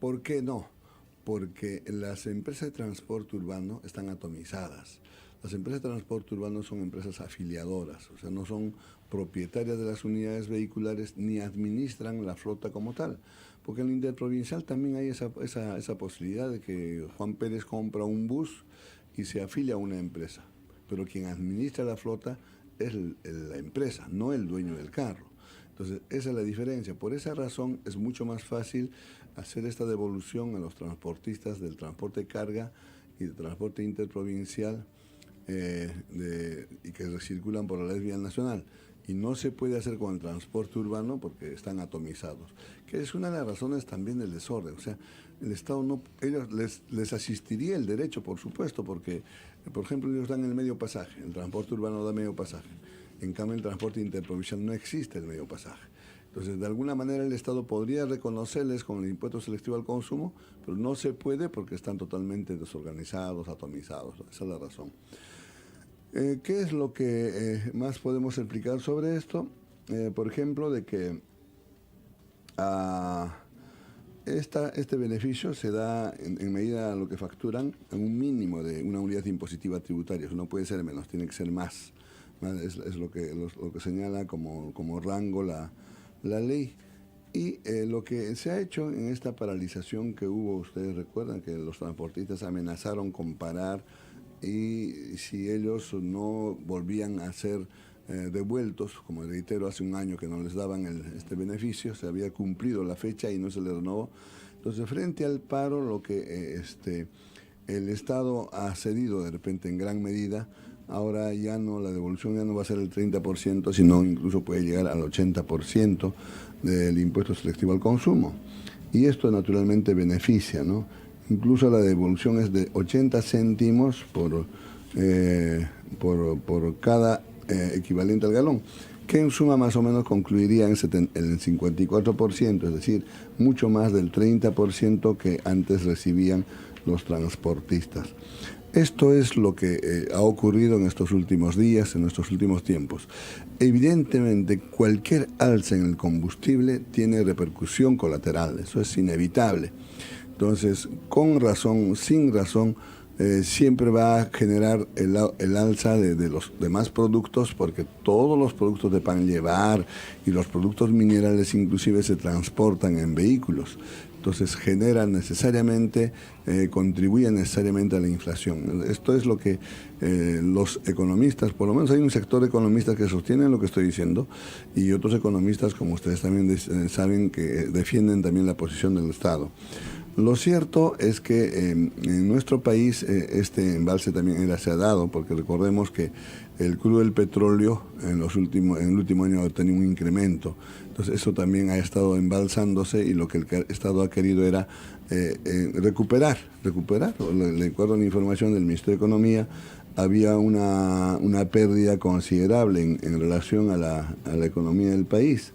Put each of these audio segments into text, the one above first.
¿Por qué no? Porque las empresas de transporte urbano están atomizadas. Las empresas de transporte urbano son empresas afiliadoras, o sea, no son propietarias de las unidades vehiculares ni administran la flota como tal. Porque en el interprovincial también hay esa posibilidad de que Juan Pérez compra un bus y se afilia a una empresa. Pero quien administra la flota es la empresa, no el dueño del carro. Entonces, esa es la diferencia. Por esa razón es mucho más fácil hacer esta devolución a los transportistas del transporte de carga y del transporte interprovincial y que circulan por la red vial nacional. Y no se puede hacer con el transporte urbano porque están atomizados, que es una de las razones también del desorden. O sea, el Estado no, ellos les asistiría el derecho, por supuesto, porque, por ejemplo, ellos dan el medio pasaje, el transporte urbano da medio pasaje. En cambio, el transporte interprovincial no existe el medio pasaje. Entonces, de alguna manera el Estado podría reconocerles con el impuesto selectivo al consumo, pero no se puede porque están totalmente desorganizados, atomizados. Esa es la razón. ¿Qué es lo que más podemos explicar sobre esto? Por ejemplo, de que este beneficio se da en medida a lo que facturan en un mínimo de una unidad impositiva tributaria. Eso no puede ser menos, tiene que ser más. Es lo que señala como rango la ley. Y lo que se ha hecho en esta paralización que hubo, ustedes recuerdan que los transportistas amenazaron con parar y si ellos no volvían a ser devueltos, como reitero, hace un año que no les daban este beneficio, se había cumplido la fecha y no se les renovó. Entonces, frente al paro, lo que el Estado ha cedido de repente en gran medida. Ahora ya no, la devolución ya no va a ser el 30%, sino incluso puede llegar al 80% del impuesto selectivo al consumo. Y esto naturalmente beneficia, ¿no? Incluso la devolución es de 80 céntimos por cada equivalente al galón, que en suma más o menos concluiría en el 54%, es decir, mucho más del 30% que antes recibían los transportistas. Esto es lo que ha ocurrido en estos últimos días, en estos últimos tiempos. Evidentemente, cualquier alza en el combustible tiene repercusión colateral, eso es inevitable. Entonces, con razón, sin razón, siempre va a generar el alza de los demás productos, porque todos los productos de pan llevar y los productos minerales inclusive se transportan en vehículos. Entonces generan necesariamente, contribuyen necesariamente a la inflación. Esto es lo que los economistas, por lo menos hay un sector de economistas que sostienen lo que estoy diciendo, y otros economistas, como ustedes también saben, que defienden también la posición del Estado. Lo cierto es que en nuestro país este embalse también se ha dado, porque recordemos que el crudo del petróleo en el último año ha tenido un incremento. Entonces eso también ha estado embalsándose y lo que el Estado ha querido era recuperar. De acuerdo a la información del Ministerio de Economía, había una pérdida considerable en relación a la economía del país.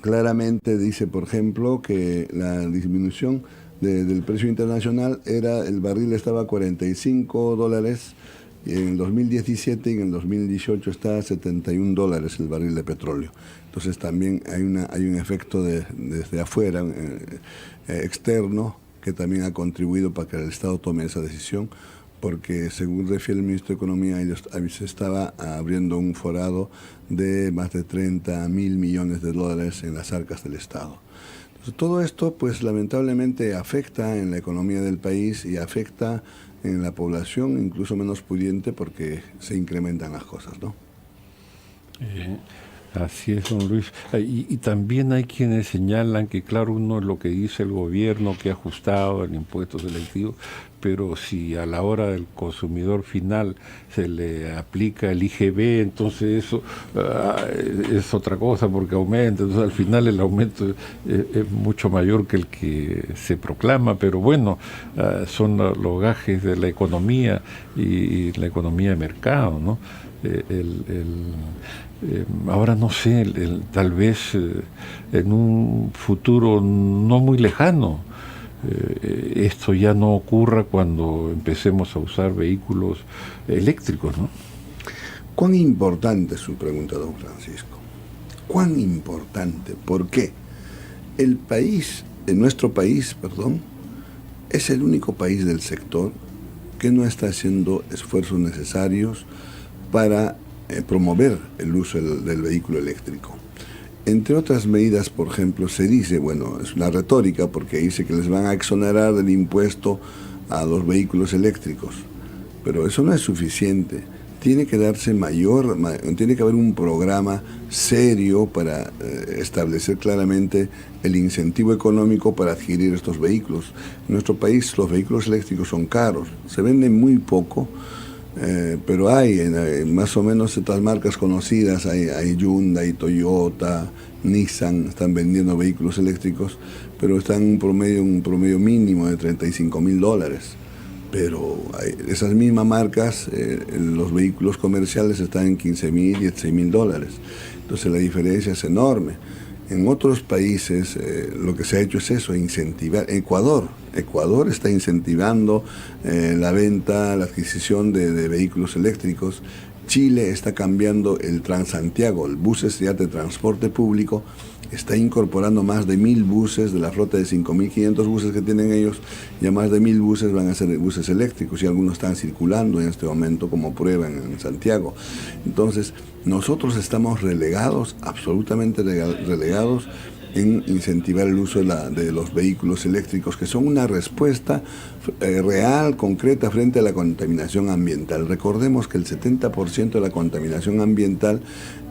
Claramente dice, por ejemplo, que la disminución del precio internacional el barril estaba a $45 en el 2017 y en el 2018 está a $71 el barril de petróleo. Entonces también hay un efecto desde afuera, externo, que también ha contribuido para que el Estado tome esa decisión, porque según refiere el Ministro de Economía, se estaba abriendo un forado de más de 30.000 millones de dólares en las arcas del Estado. Entonces, todo esto, pues lamentablemente afecta en la economía del país y afecta en la población, incluso menos pudiente, porque se incrementan las cosas, ¿no? Así es, don Luis. Y también hay quienes señalan que, claro, uno es lo que dice el gobierno, que ha ajustado el impuesto selectivo, pero si a la hora del consumidor final se le aplica el IGB, entonces eso es otra cosa porque aumenta. Entonces al final el aumento es mucho mayor que el que se proclama, pero bueno, son los gajes de la economía y la economía de mercado, ¿no? Ahora no sé, tal vez en un futuro no muy lejano, esto ya no ocurra cuando empecemos a usar vehículos eléctricos, ¿no? ¿Cuán importante es su pregunta, don Francisco? ¿Cuán importante? ¿Por qué? Nuestro país, es el único país del sector que no está haciendo esfuerzos necesarios para promover el uso del vehículo eléctrico. Entre otras medidas, por ejemplo, se dice, bueno, es una retórica porque dice que les van a exonerar del impuesto a los vehículos eléctricos, pero eso no es suficiente. Tiene que tiene que haber un programa serio para establecer claramente el incentivo económico para adquirir estos vehículos. En nuestro país los vehículos eléctricos son caros, se venden muy poco, pero hay más o menos estas marcas conocidas, hay Hyundai, Toyota, Nissan, están vendiendo vehículos eléctricos, pero están un promedio mínimo de $35,000. Pero esas mismas marcas, los vehículos comerciales están en $15,000, $16,000. Entonces la diferencia es enorme. En otros países lo que se ha hecho es eso, incentivar. Ecuador está incentivando la venta, la adquisición de vehículos eléctricos. Chile está cambiando el Transantiago, el buses ya de transporte público, está incorporando más de 1.000 buses de la flota de 5.500 buses que tienen ellos, ya más de 1.000 buses van a ser buses eléctricos y algunos están circulando en este momento como prueba en Santiago. Entonces, nosotros estamos absolutamente relegados en incentivar el uso de los vehículos eléctricos, que son una respuesta real, concreta, frente a la contaminación ambiental. Recordemos que el 70% de la contaminación ambiental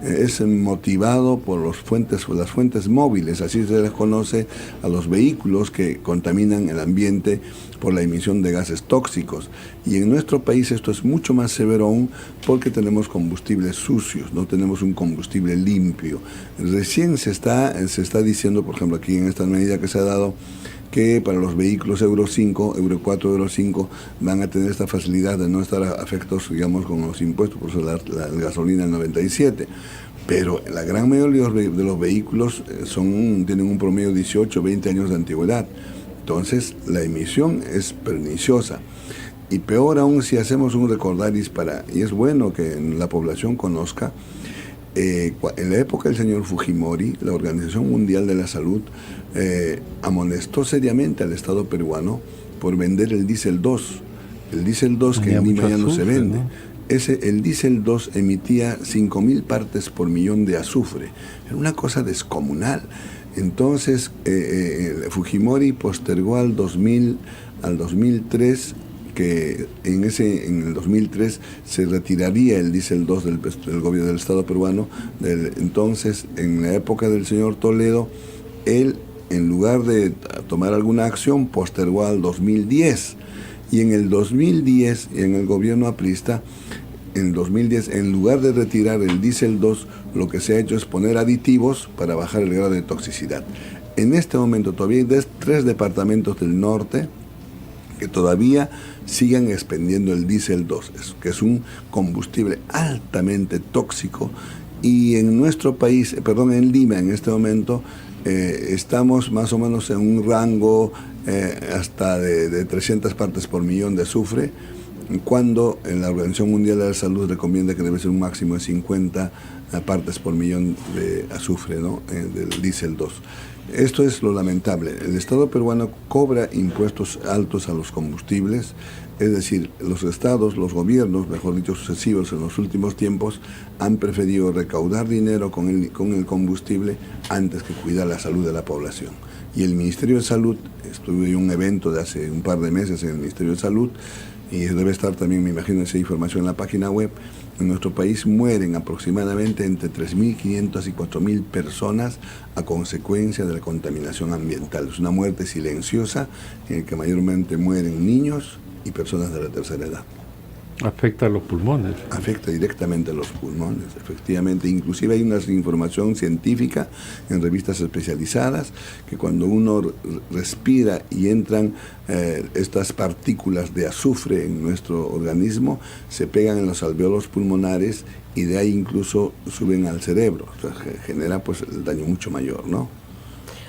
es motivado por las fuentes móviles, así se les conoce a los vehículos que contaminan el ambiente por la emisión de gases tóxicos. Y en nuestro país esto es mucho más severo aún porque tenemos combustibles sucios, no tenemos un combustible limpio. Recién se está diciendo, por ejemplo, aquí en esta medida que se ha dado, que para los vehículos Euro 5, Euro 4, Euro 5 van a tener esta facilidad de no estar afectos, digamos, con los impuestos, por eso la gasolina del 97. Pero la gran mayoría de los vehículos tienen un promedio de 18, 20 años de antigüedad. Entonces la emisión es perniciosa. Y peor aún si hacemos un recordaris y es bueno que la población conozca, en la época del señor Fujimori, la Organización Mundial de la Salud amonestó seriamente al Estado peruano por vender el diésel 2. El diésel 2 que en Lima ya no se vende. ¿No? El diésel 2 emitía 5.000 partes por millón de azufre. Era una cosa descomunal. Entonces, Fujimori postergó al 2003 que en el 2003 se retiraría el diésel 2 del gobierno del Estado peruano. Entonces, en la época del señor Toledo, él, en lugar de tomar alguna acción, postergó al 2010. Y en el 2010, en el gobierno aprista, en 2010, en lugar de retirar el diésel 2, lo que se ha hecho es poner aditivos para bajar el grado de toxicidad. En este momento todavía hay 3 departamentos del norte que todavía sigan expendiendo el diésel 2, que es un combustible altamente tóxico. Y en nuestro país, en Lima, en este momento, estamos más o menos en un rango hasta de 300 partes por millón de azufre, cuando en la Organización Mundial de la Salud recomienda que debe ser un máximo de 50 partes por millón de azufre, ¿no? Del diésel 2. Esto es lo lamentable. El Estado peruano cobra impuestos altos a los combustibles, es decir, los estados, los gobiernos, mejor dicho, sucesivos en los últimos tiempos, han preferido recaudar dinero con el combustible antes que cuidar la salud de la población. Y el Ministerio de Salud, estuve en un evento de hace un par de meses en el Ministerio de Salud, y debe estar también, me imagino, esa información en la página web. En nuestro país mueren aproximadamente entre 3.500 y 4.000 personas a consecuencia de la contaminación ambiental. Es una muerte silenciosa en la que mayormente mueren niños y personas de la tercera edad. Afecta a los pulmones. Afecta directamente a los pulmones, efectivamente. Inclusive hay una información científica en revistas especializadas que cuando uno respira y entran estas partículas de azufre en nuestro organismo, se pegan en los alveolos pulmonares y de ahí incluso suben al cerebro. O sea, genera pues el daño mucho mayor, ¿no?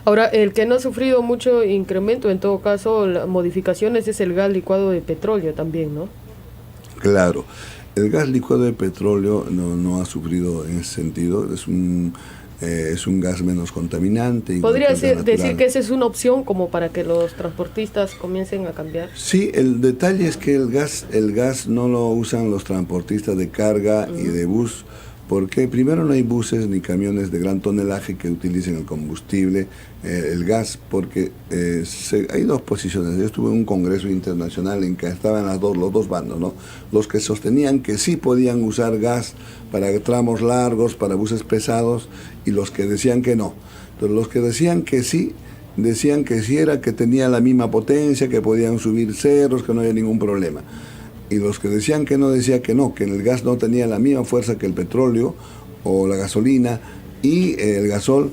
Ahora, el que no ha sufrido mucho incremento, en todo caso, las modificaciones, es el gas licuado de petróleo también, ¿no? Claro, el gas licuado de petróleo no ha sufrido en ese sentido, es un es un gas menos contaminante. ¿Podría decir que esa es una opción como para que los transportistas comiencen a cambiar? Sí, el detalle es que el gas no lo usan los transportistas de carga y de bus, porque primero no hay buses ni camiones de gran tonelaje que utilicen el combustible, el gas, porque hay dos posiciones. Yo estuve en un congreso internacional en que estaban los dos bandos, ¿no? Los que sostenían que sí podían usar gas para tramos largos, para buses pesados, y los que decían que no. Entonces los que decían que sí era que tenía la misma potencia, que podían subir cerros, que no había ningún problema. Y los que decían que no, que el gas no tenía la misma fuerza que el petróleo o la gasolina y el gasol,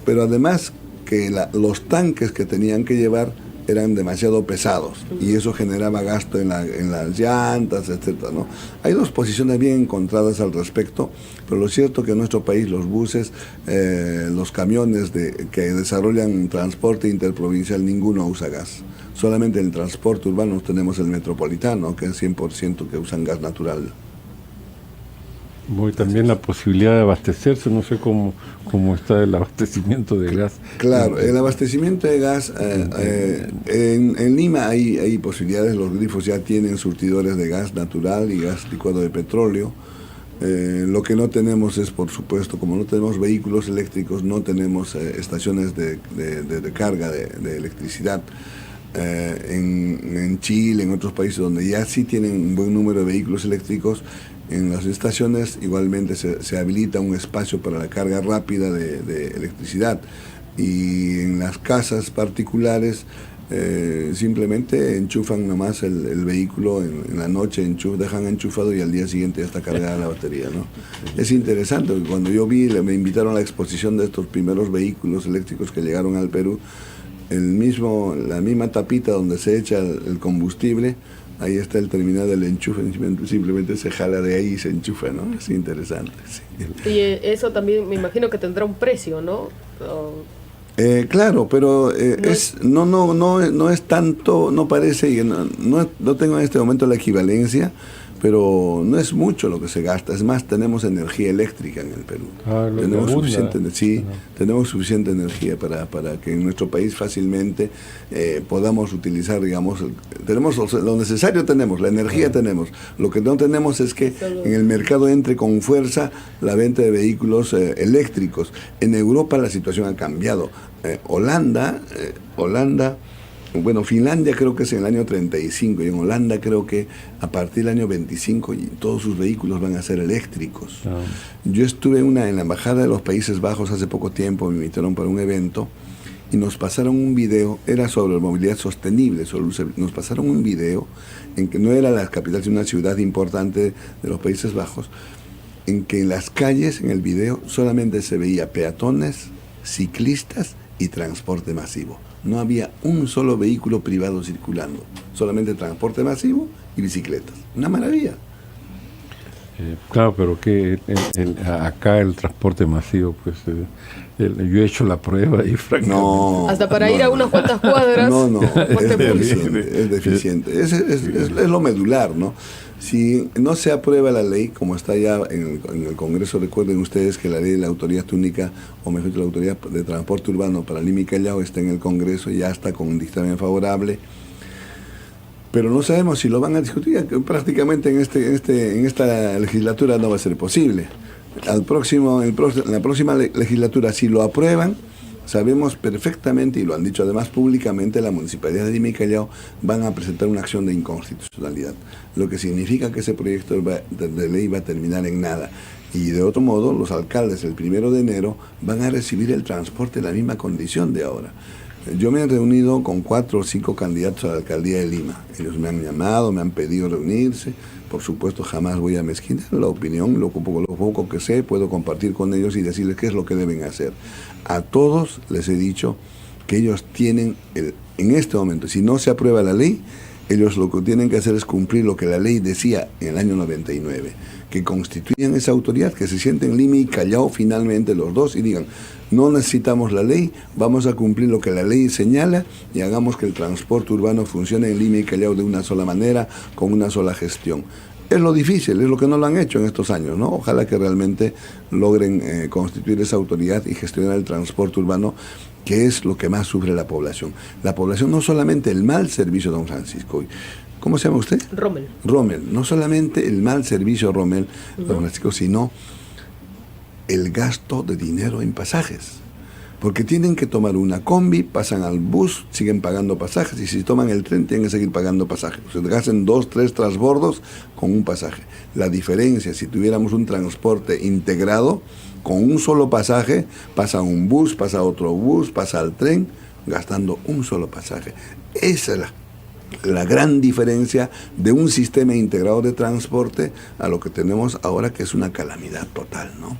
pero además que los tanques que tenían que llevar eran demasiado pesados y eso generaba gasto en las llantas, etcétera, ¿no? Hay dos posiciones bien encontradas al respecto, pero lo cierto es que en nuestro país los buses, los camiones que desarrollan transporte interprovincial, ninguno usa gas. Solamente en el transporte urbano tenemos el metropolitano, que es 100% que usan gas natural. También la posibilidad de abastecerse, no sé cómo está el abastecimiento de gas. Claro, el abastecimiento de gas, en Lima hay posibilidades, los grifos ya tienen surtidores de gas natural y gas licuado de petróleo. Lo que no tenemos es, por supuesto, como no tenemos vehículos eléctricos, no tenemos estaciones de carga de electricidad. En Chile, en otros países donde ya sí tienen un buen número de vehículos eléctricos, en las estaciones igualmente se habilita un espacio para la carga rápida de electricidad, y en las casas particulares simplemente enchufan nomás el vehículo en la noche, dejan enchufado y al día siguiente ya está cargada la batería, ¿no? Es interesante, porque cuando yo me invitaron a la exposición de estos primeros vehículos eléctricos que llegaron al Perú, la misma tapita donde se echa el combustible, ahí está el terminal del enchufe, simplemente se jala de ahí y se enchufa, ¿no? Es interesante, sí. Y eso también me imagino que tendrá un precio, ¿no? Claro, pero no es tanto, no parece, y no tengo en este momento la equivalencia, pero no es mucho lo que se gasta. Es más, tenemos energía eléctrica en el Perú. Tenemos suficiente energía para que en nuestro país fácilmente podamos utilizar, digamos, tenemos lo necesario, la energía tenemos. Lo que no tenemos es que en el mercado entre con fuerza la venta de vehículos eléctricos. En Europa la situación ha cambiado. Finlandia creo que es en el año 35, y en Holanda creo que a partir del año 25 y todos sus vehículos van a ser eléctricos. Yo estuve en la Embajada de los Países Bajos hace poco tiempo, me invitaron para un evento y nos pasaron un video, era sobre movilidad sostenible, nos pasaron un video en que no era la capital, sino una ciudad importante de los Países Bajos, en que en las calles, en el video, solamente se veía peatones, ciclistas y transporte masivo. No había un solo vehículo privado circulando, solamente transporte masivo y bicicletas. Una maravilla. Claro, pero que acá el transporte masivo, pues yo he hecho la prueba y francamente... Hasta para ir a unas cuantas cuadras. Es deficiente. Es lo medular, ¿no? Si no se aprueba la ley, como está ya en el Congreso, recuerden ustedes que la ley de la autoridad única, o mejor dicho, la autoridad de transporte urbano para Lima y Callao está en el Congreso y ya está con un dictamen favorable. Pero no sabemos si lo van a discutir, prácticamente en esta legislatura no va a ser posible. En la próxima legislatura, si lo aprueban, sabemos perfectamente, y lo han dicho además públicamente, la Municipalidad de Lima y Callao van a presentar una acción de inconstitucionalidad, lo que significa que ese proyecto de ley va a terminar en nada. Y de otro modo, los alcaldes el 1 de enero van a recibir el transporte en la misma condición de ahora. Yo me he reunido con 4 o 5 candidatos a la alcaldía de Lima. Ellos me han llamado, me han pedido reunirse. Por supuesto, jamás voy a mezquinar la opinión, lo poco que sé, puedo compartir con ellos y decirles qué es lo que deben hacer. A todos les he dicho que ellos tienen, en este momento, si no se aprueba la ley, ellos lo que tienen que hacer es cumplir lo que la ley decía en el año 99, que constituyan esa autoridad, que se sienten Lima y Callao finalmente los dos y digan, no necesitamos la ley, vamos a cumplir lo que la ley señala y hagamos que el transporte urbano funcione en Lima y Callao de una sola manera, con una sola gestión. Es lo difícil, es lo que no lo han hecho en estos años, ¿no? Ojalá que realmente logren constituir esa autoridad y gestionar el transporte urbano, que es lo que más sufre la población. La población, no solamente el mal servicio, don Francisco. ¿Cómo se llama usted? Rommel. Rommel. No solamente el mal servicio, Rommel, don Francisco, sino el gasto de dinero en pasajes. Porque tienen que tomar una combi, pasan al bus, siguen pagando pasajes, y si toman el tren tienen que seguir pagando pasajes. O sea, gastan 2, 3 transbordos con un pasaje. La diferencia, si tuviéramos un transporte integrado, con un solo pasaje, pasa un bus, pasa otro bus, pasa al tren, gastando un solo pasaje. Esa es la gran diferencia de un sistema integrado de transporte a lo que tenemos ahora, que es una calamidad total, ¿no?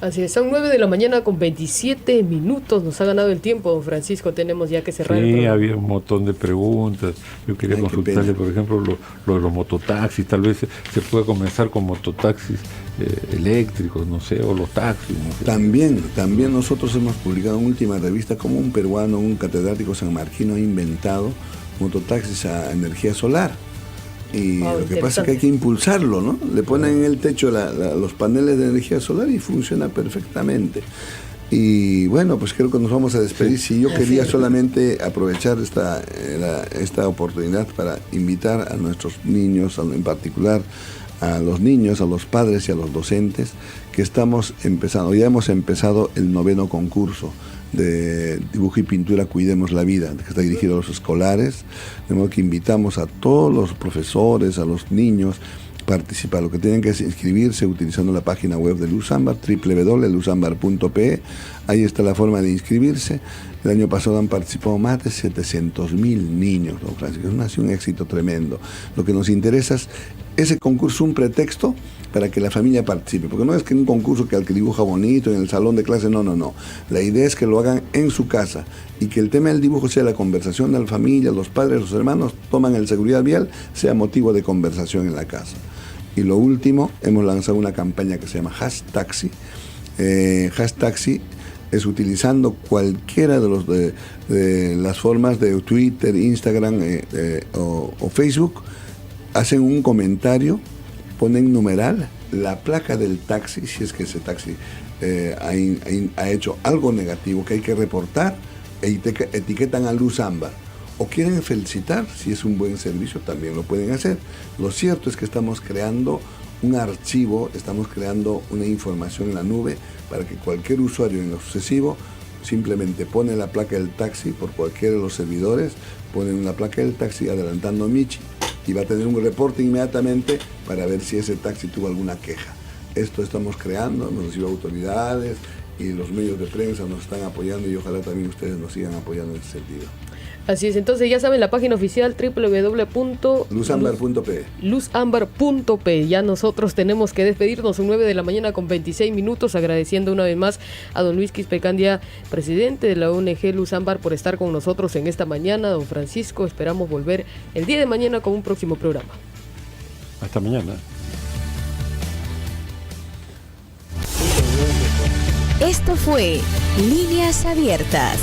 Así es, son 9 de la mañana con 27 minutos. Nos ha ganado el tiempo, don Francisco. Tenemos ya que cerrar el Sí, programa. había un montón de preguntas. Yo quería consultarle, por ejemplo, lo de los mototaxis. Tal vez se puede comenzar con mototaxis eléctricos, no sé, o los taxis. No sé. También nosotros hemos publicado en última revista cómo un peruano, un catedrático sanmarquino, ha inventado mototaxis a energía solar. Y lo que pasa es que hay que impulsarlo, ¿no? Le ponen en el techo los paneles de energía solar y funciona perfectamente. Y bueno, pues creo que nos vamos a despedir. Si yo quería solamente aprovechar esta oportunidad para invitar a nuestros niños, en particular a los niños, a los padres y a los docentes, que ya hemos empezado el 9º concurso de dibujo y pintura Cuidemos la Vida, que está dirigido a los escolares, de modo que invitamos a todos los profesores, a los niños, participar. Lo que tienen que es inscribirse utilizando la página web de Luz Ámbar, www.luzambar.pe. Ahí está la forma de inscribirse. El año pasado han participado más de 700,000 niños, don Francisco. Ha sido un éxito tremendo. Lo que nos interesa es ese concurso, un pretexto para que la familia participe, porque no es que un concurso que al que dibuja bonito en el salón de clase, no. La idea es que lo hagan en su casa y que el tema del dibujo sea la conversación de la familia, los padres, los hermanos, toman el seguridad vial, sea motivo de conversación en la casa. Y lo último, hemos lanzado una campaña que se llama Hashtaxi. Hashtaxi es utilizando cualquiera de las formas de Twitter, Instagram o Facebook, hacen un comentario, ponen numeral, la placa del taxi, si es que ese taxi ha hecho algo negativo que hay que reportar, etiquetan a Luz Ámbar. O quieren felicitar, si es un buen servicio, también lo pueden hacer. Lo cierto es que estamos creando un archivo, estamos creando una información en la nube para que cualquier usuario en lo sucesivo simplemente pone la placa del taxi por cualquiera de los servidores, ponen la placa del taxi adelantando Michi y va a tener un reporte inmediatamente para ver si ese taxi tuvo alguna queja. Esto estamos creando, hemos recibido autoridades y los medios de prensa nos están apoyando y ojalá también ustedes nos sigan apoyando en ese sentido. Así es, entonces ya saben, la página oficial www.luzambar.pe. luzambar.pe. Ya nosotros tenemos que despedirnos, 9 de la mañana con 26 minutos, agradeciendo una vez más a don Luis Quispecandia, presidente de la ONG Luz Ámbar, por estar con nosotros en esta mañana. Don Francisco, esperamos volver el día de mañana con un próximo programa. Hasta mañana. Esto fue Líneas Abiertas.